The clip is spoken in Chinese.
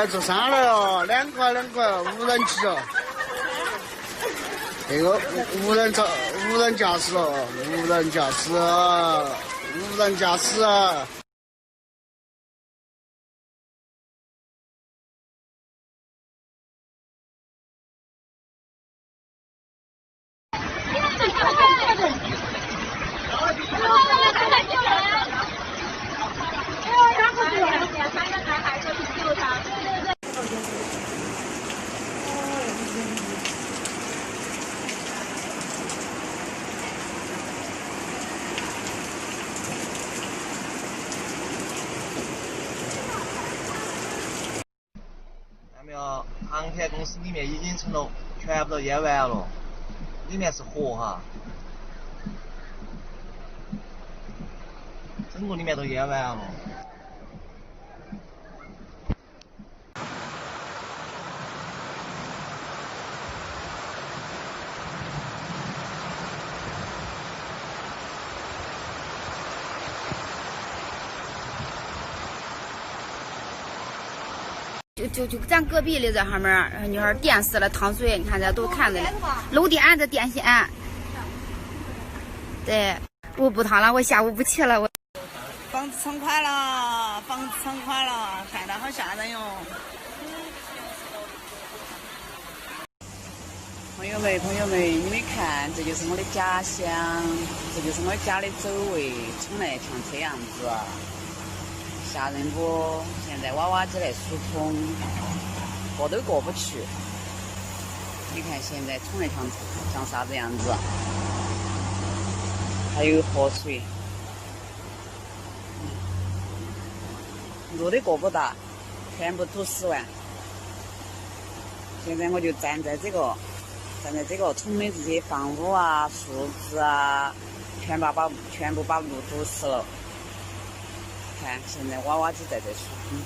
来坐山了哟，两个无人骑哦。这个无人驾驶了，无人驾驶。看没有，航天公司里面已经成了全部都淹完了，里面是河哈，整个里面都淹完了。就咱隔壁的这上面，你说电视了淌水，你看这都看着了，漏电这电线。对，我不趟了，我下午不去了。房子撑垮了，看到好吓人哟！朋友们，你们看，这就是我的家乡，这就是我家的周围，冲来像这样子。吓人不？现在娃娃机来疏通，过都过不去。你看现在冲来像啥子样子？还有河水，路都过不到，全部堵死完。现在我就站在这个冲的这些房屋啊、树枝啊，全部把路堵死了。看，现在娃娃机在这疏通。